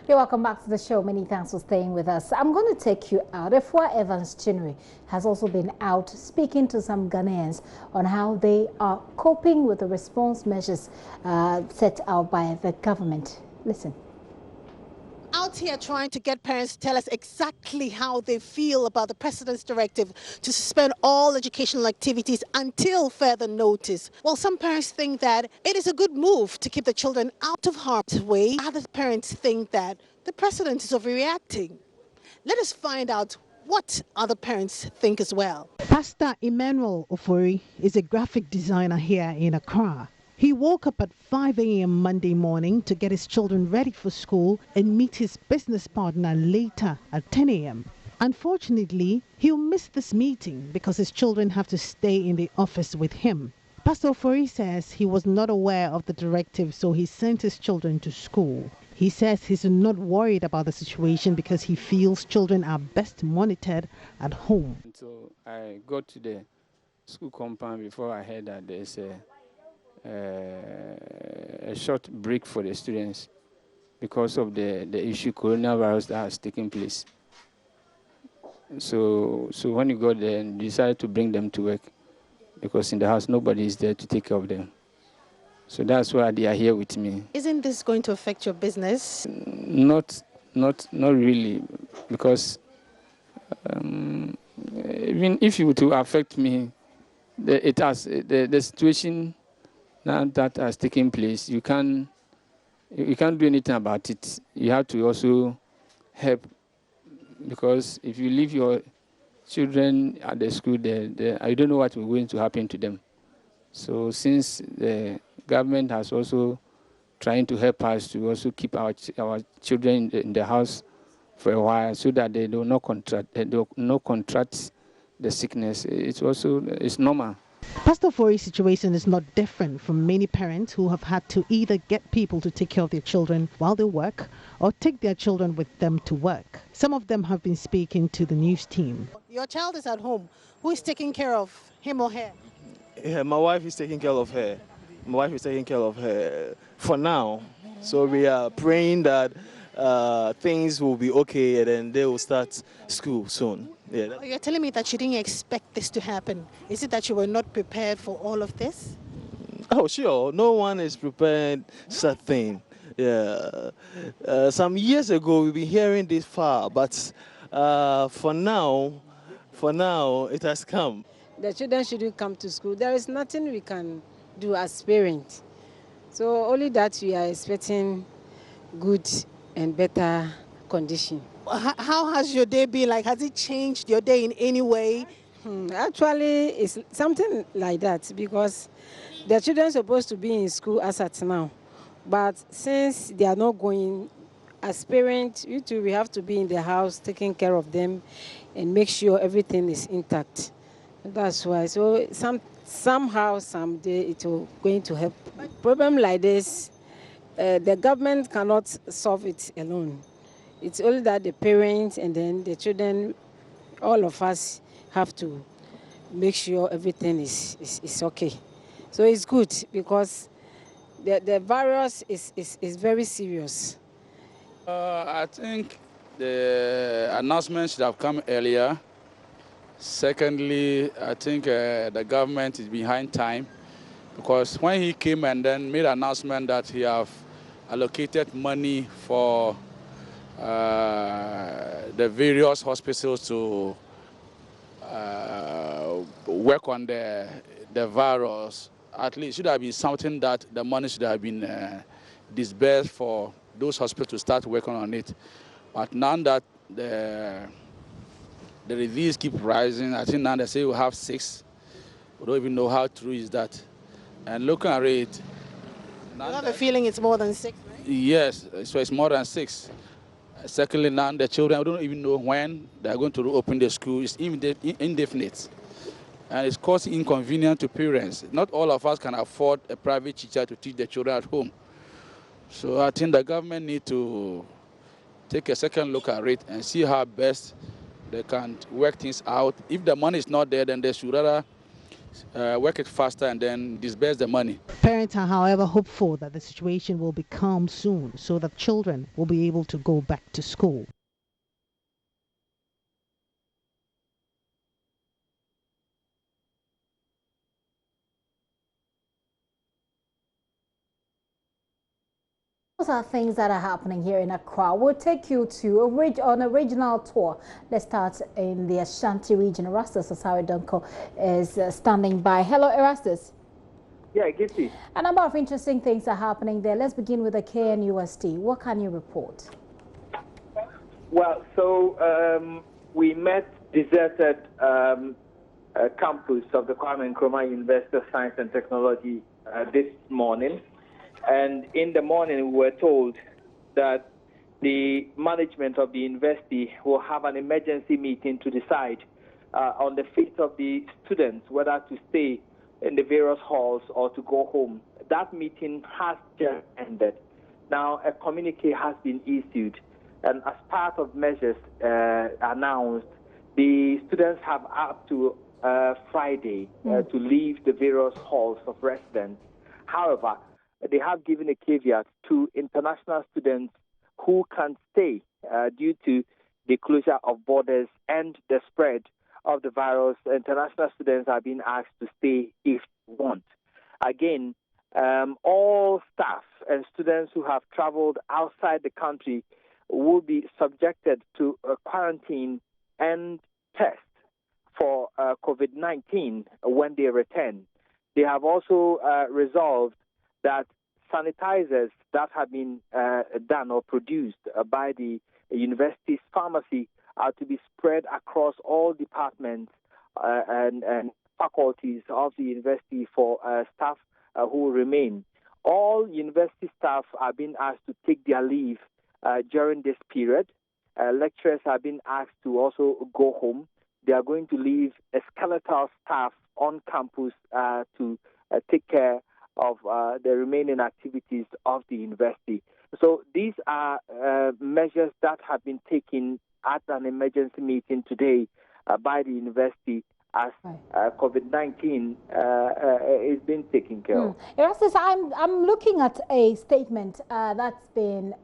You're welcome back to the show. Many thanks for staying with us. I'm going to take you out. Efua Evans Chinwe has also been out speaking to some Ghanaians on how they are coping with the response measures set out by the government. Listen. Out here trying to get parents to tell us exactly how they feel about the president's directive to suspend all educational activities until further notice. Well, some parents think that it is a good move to keep the children out of harm's way. Other parents think that the president is overreacting. Let us find out what other parents think as well. Pastor Emmanuel Ofori is a graphic designer here in Accra. He woke up at 5 a.m. Monday morning to get his children ready for school and meet his business partner later at 10 a.m. Unfortunately, he'll miss this meeting because his children have to stay in the office with him. Pastor Ofori says he was not aware of the directive, so he sent his children to school. He says he's not worried about the situation because he feels children are best monitored at home. So I got to the school compound before I heard that there's a short break for the students because of the issue coronavirus that has taken place. So when you got there and decided to bring them to work because in the house nobody is there to take care of them. So that's why they are here with me. Isn't this going to affect your business? Not really, because even if it were to affect me, the situation now that has taken place, you can't do anything about it. You have to also help, because if you leave your children at the school, I don't know what will going to happen to them. So since the government has also trying to help us to also keep our children in the house for a while, so that they do not contract the sickness. It's normal. Pastor Ofori's situation is not different from many parents who have had to either get people to take care of their children while they work or take their children with them to work. Some of them have been speaking to the news team. Your child is at home. Who is taking care of him or her? Yeah, my wife is taking care of her. My wife is taking care of her for now. So we are praying that things will be okay and then they will start school soon. Yeah. You're telling me that you didn't expect this to happen. Is it that you were not prepared for all of this? Oh, sure. No one is prepared such thing. Yeah. Some years ago, we've been hearing this far, but for now, it has come. The children shouldn't come to school. There is nothing we can do as parents. So only that we are expecting good and better condition. How has your day been? Like, has it changed your day in any way? Actually, it's something like that, because the children are supposed to be in school as at now. But since they are not going, as parents, we have to be in the house taking care of them and make sure everything is intact. That's why. So somehow, someday, it will going to help. Problem like this, the government cannot solve it alone. It's only that the parents and then the children, all of us have to make sure everything is okay. So it's good, because the virus is very serious. I think the announcement should have come earlier. Secondly, I think the government is behind time, because when he came and then made an announcement that he have allocated money for the various hospitals to work on the virus, at least should have been something that the money should have been disbursed for those hospitals to start working on it. But now that the reviews keep rising, I think now they say we'll have 6. We don't even know how true is that. And looking at it, you have a feeling it's more than 6, right? Yes, so it's more than 6. Secondly, now the children, we don't even know when they're going to open the school. It's indefinite. And it's causing inconvenience to parents. Not all of us can afford a private teacher to teach the children at home. So I think the government need to take a second look at it and see how best they can work things out. If the money is not there, then they should rather work it faster and then disburse the money. Parents are, however, hopeful that the situation will be calm soon so that children will be able to go back to school. Those are things that are happening here in Accra. We'll take you to on a regional tour. Let's start in the Ashanti region. Erastus Osari Donko is standing by. Hello, Erastus. Yeah, Gifty. A number of interesting things are happening there. Let's begin with the KNUST. What can you report? Well, so we met deserted campus of the Kwame Nkrumah University of Science and Technology this morning. And in the morning, we were told that the management of the university will have an emergency meeting to decide on the fate of the students, whether to stay in the various halls or to go home. That meeting has just ended. Now, a communique has been issued, and as part of measures announced, the students have up to Friday to leave the various halls of residence. However, they have given a caveat to international students who can stay due to the closure of borders and the spread of the virus. International students are being asked to stay if they want. Again, all staff and students who have traveled outside the country will be subjected to a quarantine and test for COVID-19 when they return. They have also resolved that sanitizers that have been done or produced by the university's pharmacy are to be spread across all departments and faculties of the university for staff who remain. All university staff are being asked to take their leave during this period. Lecturers are being asked to also go home. They are going to leave a skeletal staff on campus to take care of the remaining activities of the university. So these are measures that have been taken at an emergency meeting today by the university as COVID-19 is being taken care of. Erastus, I'm looking at a statement that's been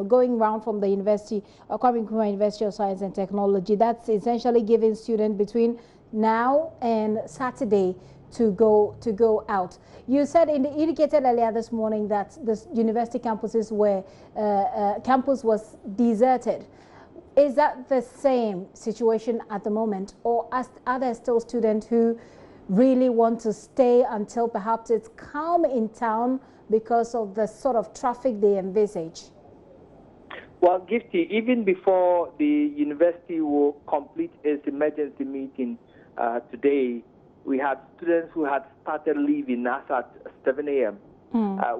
going around from the university, Kwame Nkrumah University of Science and Technology, that's essentially giving students between now and Saturday to go out. You said indicated earlier this morning that the university campuses were campus was deserted. Is that the same situation at the moment, or are there still students who really want to stay until perhaps it's calm in town because of the sort of traffic they envisage? Well, Gifty, even before the university will complete its emergency meeting today, we had students who had started leaving us at 7 a.m.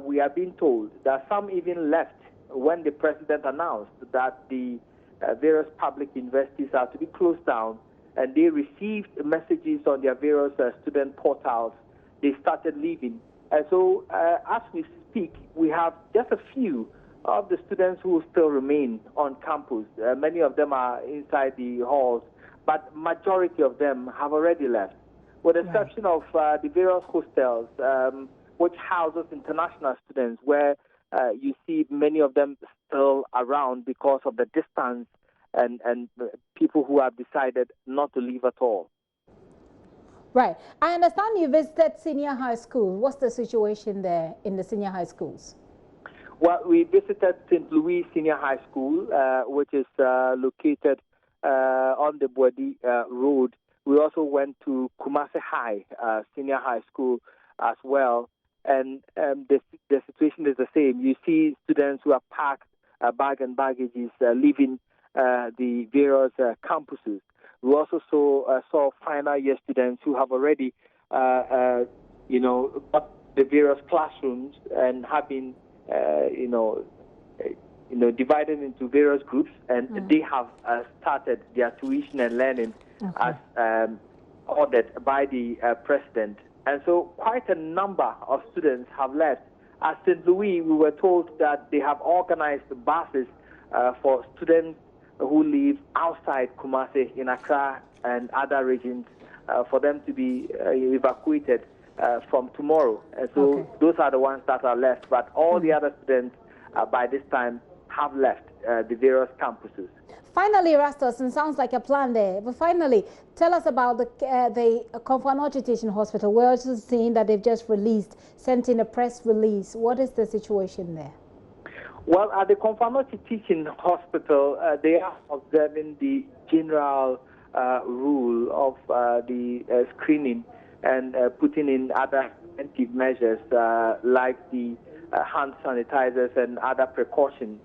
We have been told that some even left when the president announced that the various public universities are to be closed down, and they received messages on their various student portals. They started leaving. And so as we speak, we have just a few of the students who still remain on campus. Many of them are inside the halls, but majority of them have already left, with the exception of the various hostels, which houses international students, where you see many of them still around because of the distance and people who have decided not to leave at all. Right. I understand you visited senior high schools. What's the situation there in the senior high schools? Well, we visited St. Louis Senior High School, which is located on the Boadi Road. We also went to Kumasi High Senior High School as well. And the situation is the same. You see students who are packed bag and baggages leaving the various campuses. We also saw final year students who have already, got the various classrooms and have been, divided into various groups, and they have started their tuition and learning as ordered by the president. And so quite a number of students have left. At St. Louis, we were told that they have organized buses for students who live outside Kumasi, in Accra and other regions for them to be evacuated from tomorrow. And so those are the ones that are left. But all the other students by this time have left the various campuses. Finally, Erastus, and sounds like a plan there, but finally, tell us about the Komfo Teaching Hospital. We're also seeing that they've just sent in a press release. What is the situation there? Well, at the Komfo Teaching Hospital, they are observing the general rule of the screening and putting in other preventive measures like the hand sanitizers and other precautions.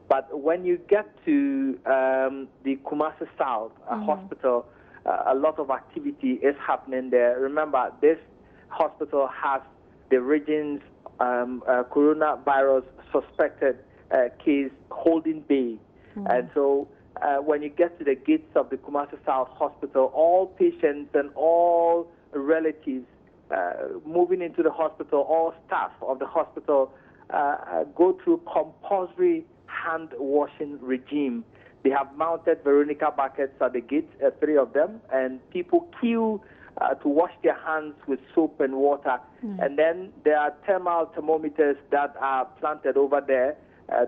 But when you get to the Kumasi South Hospital, a lot of activity is happening there. Remember, this hospital has the region's coronavirus suspected case holding bay. And so when you get to the gates of the Kumasi South Hospital, all patients and all relatives moving into the hospital, all staff of the hospital go through compulsory hand washing regime. They have mounted Veronica buckets at the gate, 3 of them, and people queue to wash their hands with soap and water. And then there are thermal thermometers that are planted over there.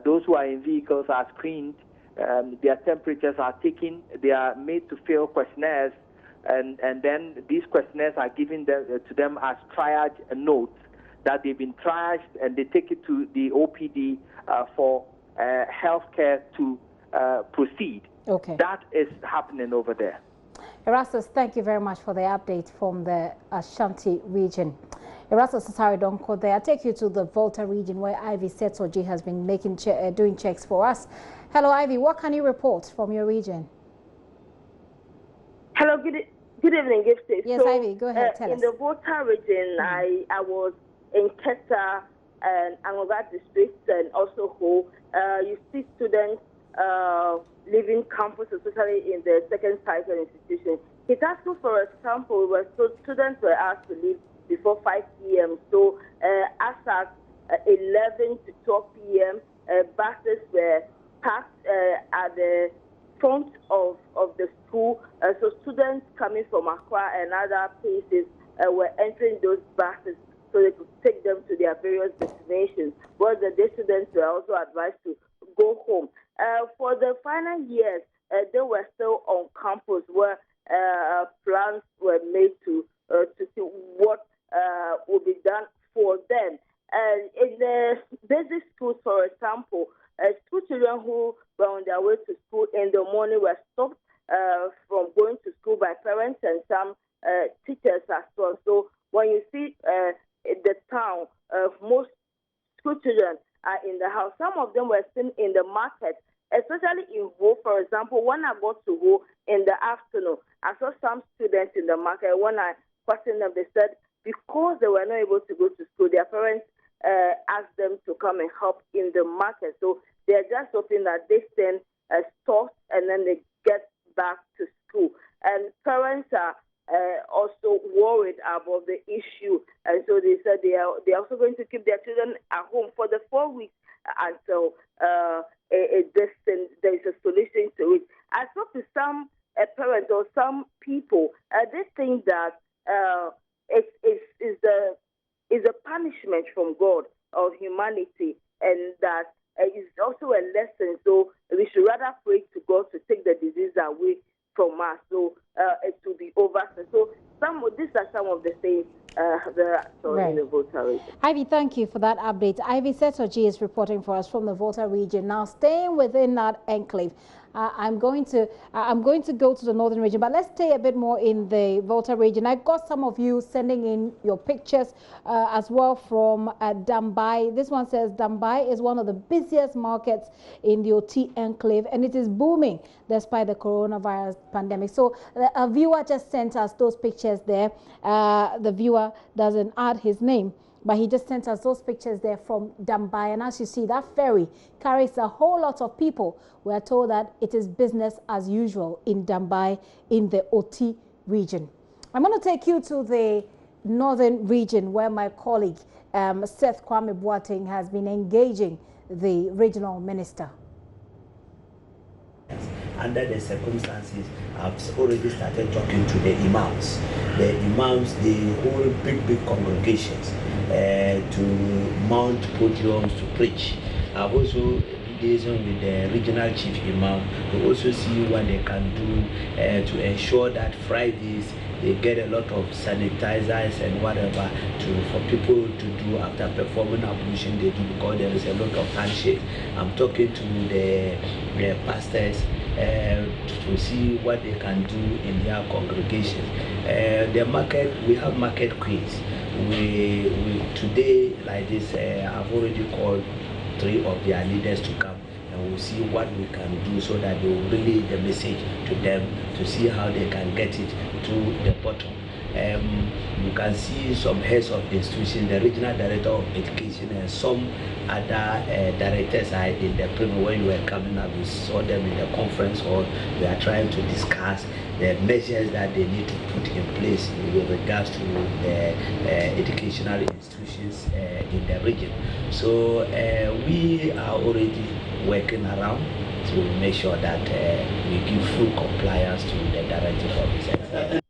Those who are in vehicles are screened. Their temperatures are taken. They are made to fill questionnaires, and then these questionnaires are given to them as triage notes that they've been triaged, and they take it to the OPD for healthcare to proceed. That is happening over there. Erastus, thank you very much for the update from the Ashanti region. Erastus Sasaridonko there. I take you to the Volta region where Ivy Setsoji has been doing checks for us. Hello, Ivy. What can you report from your region? Hello, good evening, Gifty. Yes, so, Ivy, go ahead. Tell us. In the Volta region, I was in Keta and Angoga districts and also Ho. You see students leaving campus, especially in the second cycle institution. Kitasu, for example, where students were asked to leave before 5 p.m. So as at 11 to 12 p.m., buses were parked at the front of the school. So students coming from Accra and other places were entering those buses so they could take them to their various destinations. Whereas the day students were also advised to go home. For the final years, they were still on campus where plans were made to see what will be done for them. In the basic schools, for example, school children who were on their way to school in the morning were stopped from going to school by parents and some teachers as well. So when you see in the town, most school children are in the house. Some of them were seen in the market, especially in Ho, for example. When I got to Ho in the afternoon, I saw some students in the market. When I questioned them, they said because they were not able to go to school, their parents asked them to come and help in the market. So they're just hoping that they send stores and then they get back to school. And parents are also worried about the issue, and so they said they are also going to keep their children at home for the 4 weeks until there is a solution to it. I spoke to some parents or some people. They think that it's a punishment from God or humanity, and that it's also a lesson. So we should rather pray to God to take the disease away from us, so it will be over. So these are some of the things that are in the Volta region. Ivy, thank you for that update. Ivy Setoji is reporting for us from the Volta region. Now, staying within that enclave, I'm going to go to the northern region, but let's stay a bit more in the Volta region. I got some of you sending in your pictures as well from Dambai. This one says Dambai is one of the busiest markets in the OT enclave, and it is booming despite the coronavirus pandemic. So a viewer just sent us those pictures there. The viewer doesn't add his name, but he just sent us those pictures there from Dambai. And as you see, that ferry carries a whole lot of people. We are told that it is business as usual in Dambai in the OT region. I'm going to take you to the northern region where my colleague Seth Kwame Boateng has been engaging the regional minister. under the circumstances, I've already started talking to the imams. The imams, they hold big congregations to mount podiums to preach. I've also liaison with the regional chief imam to also see what they can do to ensure that Fridays they get a lot of sanitizers and whatever for people to do after performing ablution they do, because there is a lot of handshake. I'm talking to the pastors to see what they can do in their congregations. The market, we have market queens. We today like this, I've already called 3 of their leaders to come, and we'll see what we can do so that they will relay the message to them to see how they can get it to the bottom. You can see some heads of institutions, the regional director of education and some other directors are in the premier. When you were coming up, we saw them in the conference hall. We are trying to discuss the measures that they need to put in place with regards to the educational institutions in the region. So we are already working around to make sure that we give full compliance to the directive officers.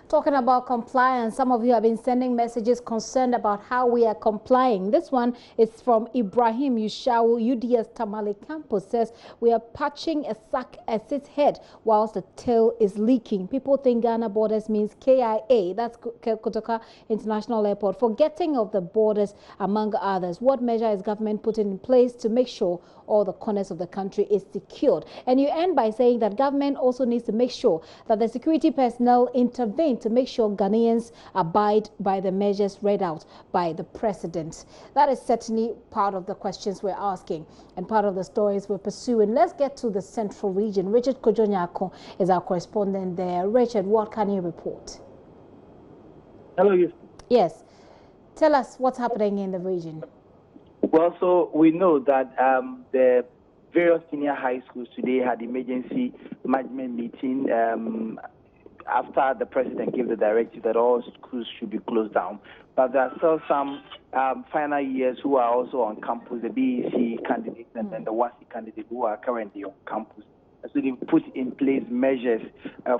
Talking about compliance, some of you have been sending messages concerned about how we are complying. This one is from Ibrahim Yushawu, UDS Tamale campus, says we are patching a sack at its head whilst the tail is leaking. People think Ghana borders means KIA, that's Kotoka International Airport, forgetting of the borders among others. What measure is government putting in place to make sure all the corners of the country is secured? And you end by saying that government also needs to make sure that the security personnel intervene to make sure Ghanaians abide by the measures read out by the president. That is certainly part of the questions we're asking and part of the stories we're pursuing. Let's get to the central region. Richard Kojonyako is our correspondent there. Richard, what can you report? Hello, yes. Yes. Tell us what's happening in the region. Well, so we know that the various senior high schools today had emergency management meeting after the president gave the directive that all schools should be closed down. But there are still some final years who are also on campus, the BEC candidates and then the WASI candidates who are currently on campus. So they put in place measures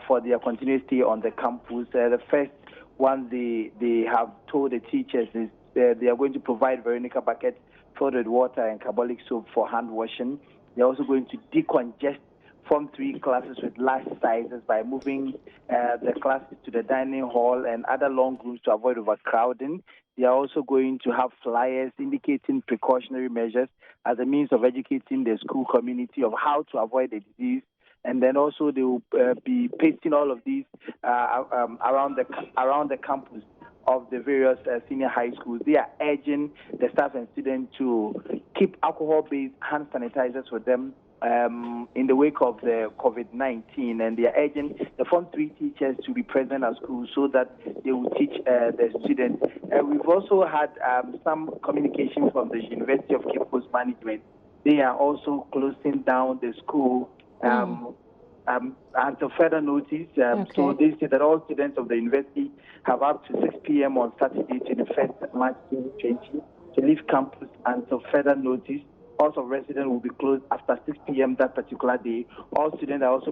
for their continuous stay on the campus. The first one they have told the teachers is they are going to provide Veronica buckets filled with water and carbolic soap for hand washing. They're also going to decongest Form 3 classes with large sizes by moving the classes to the dining hall and other long rooms to avoid overcrowding. They are also going to have flyers indicating precautionary measures as a means of educating the school community of how to avoid the disease. And then also they will be pasting all of these around the campus of the various senior high schools. They are urging the staff and students to keep alcohol-based hand sanitizers with them in the wake of the COVID-19, and they are urging the Form 3 teachers to be present at school so that they will teach the students. We've also had some communication from the University of Cape Coast management. They are also closing down the school until further notice. So they say that all students of the university have up to 6 p.m. on Saturday, 21st March 2020, to leave campus until further notice. Halls of residence will be closed after 6 p.m. that particular day. All students are also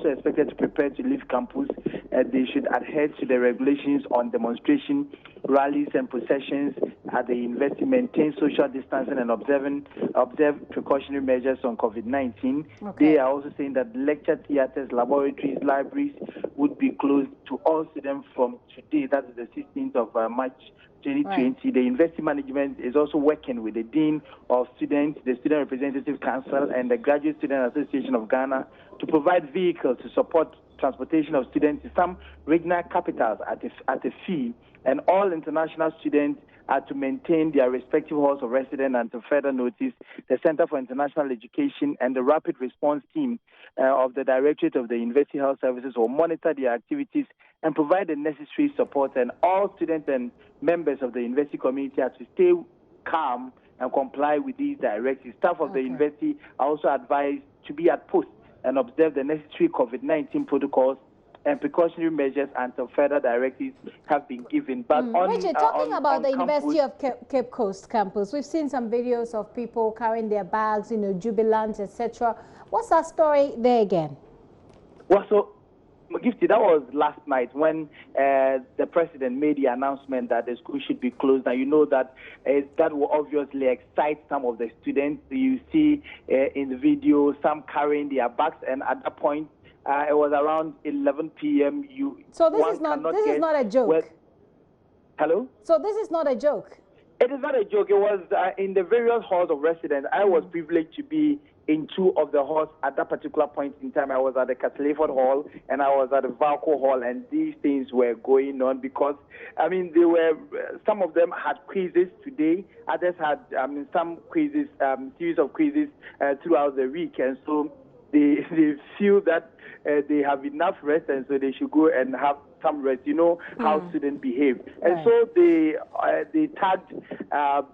expected to prepare to leave campus. They should adhere to the regulations on demonstration, rallies, and processions at the university. Maintain social distancing and observe precautionary measures on COVID-19. They are also saying that lecture theaters, laboratories, libraries would be closed to all students from today. That is the 16th of March 2020. Right. The university management is also working with the Dean of Students, the Student Representative Council, and the Graduate Student Association of Ghana to provide vehicles to support transportation of students to some regional capitals at a fee. And all international students are to maintain their respective halls of residence until further notice. The Center for International Education and the Rapid Response Team of the Directorate of the University Health Services will monitor their activities and provide the necessary support. And all students and members of the university community are to stay calm and comply with these directives. Staff of the university are also advised to be at post and observe the necessary COVID-19 protocols and precautionary measures until further directives have been given. But Richard, talking about the University of campus, Cape Coast campus, we've seen some videos of people carrying their bags, jubilant, etc. What's that story there again? Well, so, Gifty, that was last night when the president made the announcement that the school should be closed. Now, you know that that will obviously excite some of the students. You see in the video some carrying their bags, and at that point, it was around 11 p.m. So this is not a joke. Hello? So this is not a joke. It is not a joke. It was in the various halls of residence. I was privileged to be in two of the halls at that particular point in time. I was at the Castleford Hall and I was at the Valco Hall, and these things were going on because, I mean, some of them had quizzes today, others had, some quizzes, series of quizzes throughout the week, and so they feel that they have enough rest, and so they should go and have some rest. You know how students behave. And so they tagged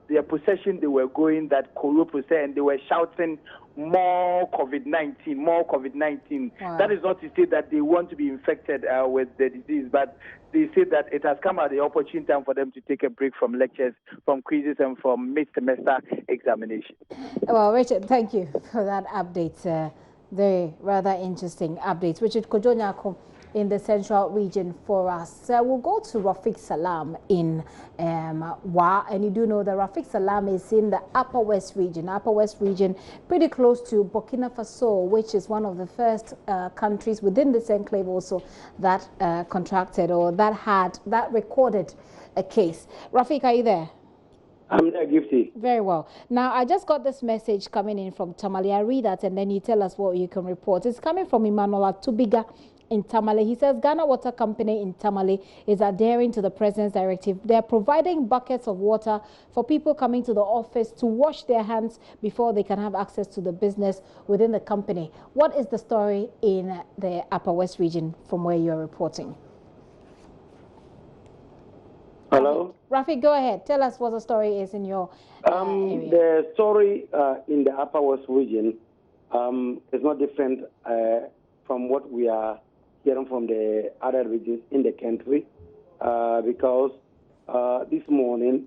their procession they were going, that Koro procession, and they were shouting, more COVID-19, more COVID-19. Wow. That is not to say that they want to be infected with the disease, but they say that it has come at the opportune time for them to take a break from lectures, from quizzes, and from mid-semester examination. Well, Richard, thank you for that update. Very rather interesting updates. Richard Kojonyako in the central region for us. We'll go to Rafiq Salam in Wa, and you do know that Rafiq Salam is in the Upper West region. Upper West region, pretty close to Burkina Faso, which is one of the first countries within this enclave also that contracted or that recorded a case. Rafiq, are you there? I'm there, Gifty. Very well. Now, I just got this message coming in from Tamale. I read that and then you tell us what you can report. It's coming from Emmanuel Tubiga in Tamale. He says Ghana Water Company in Tamale is adhering to the President's directive. They're providing buckets of water for people coming to the office to wash their hands before they can have access to the business within the company. What is the story in the Upper West region from where you're reporting? Hello? Rafi, go ahead. Tell us what the story is in your area. The story in the Upper West region is not different from what we are hearing from the other regions in the country because this morning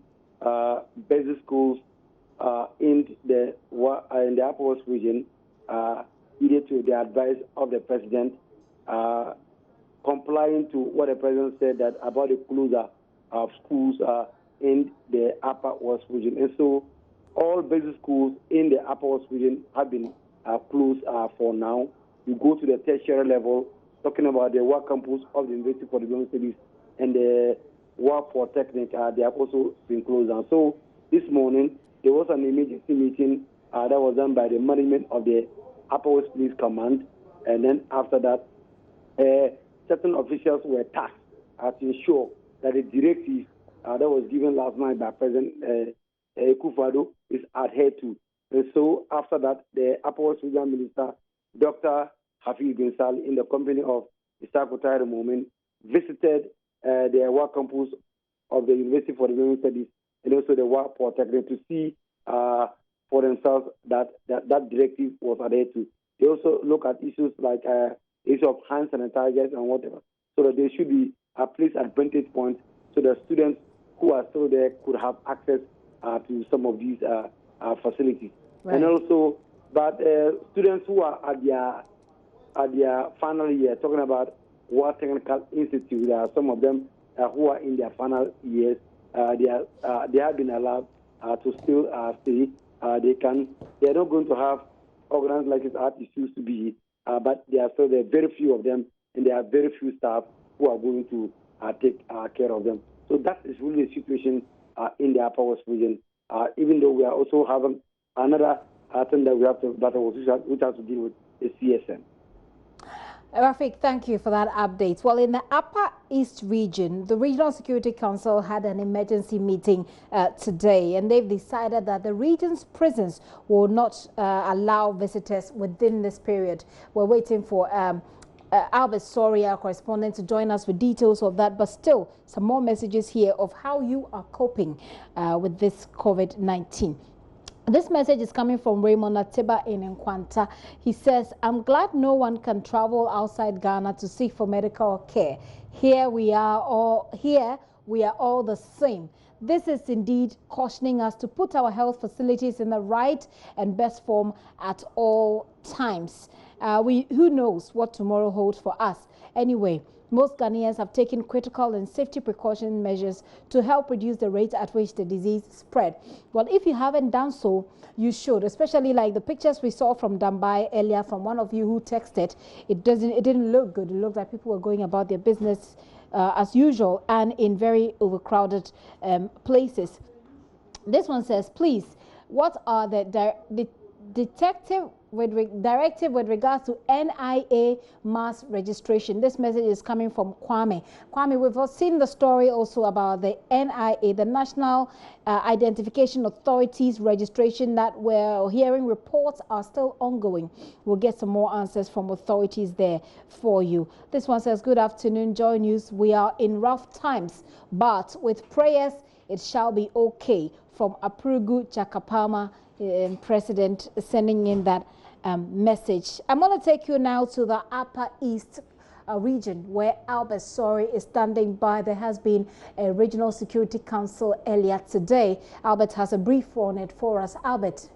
basic schools in the Upper West region adhered to the advice of the president, complying to what the president said that about the closure of schools in the Upper West region. And so all basic schools in the Upper West region have been closed for now. You go to the tertiary level, talking about the work campus of the University for Development Studies and the work for Technic, they have also been closed down. So this morning, there was an emergency meeting that was done by the management of the Upper West Police Command. And then after that, certain officials were tasked to ensure that the directive that was given last night by President Akufo-Addo is adhered to. And so after that, the Upper West Regional Minister, Dr. Hafiz Bin Salih, in the company of the Secretary of Moment, visited the work campus of the University for Development Studies and also the work for Technic to see for themselves that directive was adhered to. They also look at issues like issue of hand sanitizers and whatever, so that there should be a place at vantage point so the students who are still there could have access to some of these facilities. Right. And also, but students who are at their final year, talking about World Technical Institute, there are some of them who are in their final years. They have been allowed to still stay. They are not going to have organized like it used to be, but there are still there very few of them, and there are very few staff who are going to take care of them. So that is really the situation in the Upper West region. Even though we are also having another thing that we have to which has to deal with the CSM. Rafiq, thank you for that update. Well, in the Upper East region, the Regional Security Council had an emergency meeting today, and they've decided that the region's prisons will not allow visitors within this period. We're waiting for Albert Soria, correspondent, to join us with details of that, but still some more messages here of how you are coping with this COVID-19. This message is coming from Raymond Atiba in Nkwanta. He says, I'm glad no one can travel outside Ghana to seek for medical care. Here we are all the same. This is indeed cautioning us to put our health facilities in the right and best form at all times. Who knows what tomorrow holds for us? Anyway, most Ghanaians have taken critical and safety precaution measures to help reduce the rate at which the disease spread. Well, if you haven't done so, you should, especially like the pictures we saw from Dambai earlier from one of you who texted. It didn't look good. It looked like people were going about their business as usual and in very overcrowded places. This one says, please, what are the directive with regards to NIA mass registration? This message is coming from Kwame. Kwame, we've seen the story also about the NIA, the National Identification Authorities registration that we're hearing reports are still ongoing. We'll get some more answers from authorities there for you. This one says, good afternoon, Joy News. We are in rough times, but with prayers, it shall be okay. From Aprugu Chakapama, President sending in that message. I'm going to take you now to the Upper East region where Albert Sori is standing by. There has been a regional security council earlier today. Albert has a brief on it for us. Albert,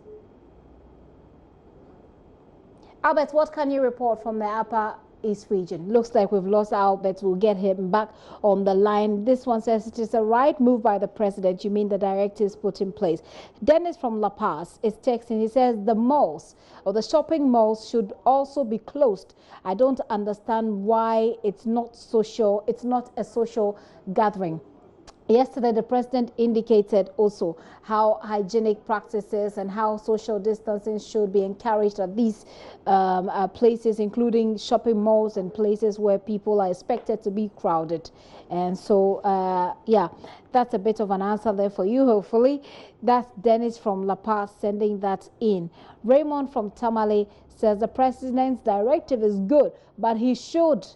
what can you report from the Upper East region? Looks like we've lost Albert. We'll get him back on the line. This one says it is a right move by the president. You mean the directives put in place. Dennis from La Paz is texting. He says the malls or the shopping malls should also be closed. I don't understand why it's not social. It's not a social gathering. Yesterday, the president indicated also how hygienic practices and how social distancing should be encouraged at these places, including shopping malls and places where people are expected to be crowded. And so, yeah, that's a bit of an answer there for you, hopefully. That's Dennis from La Paz sending that in. Raymond from Tamale says the president's directive is good, but he should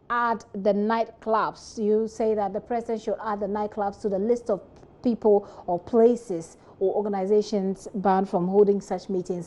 add the nightclubs. You say that the president should add the nightclubs to the list of people or places or organizations banned from holding such meetings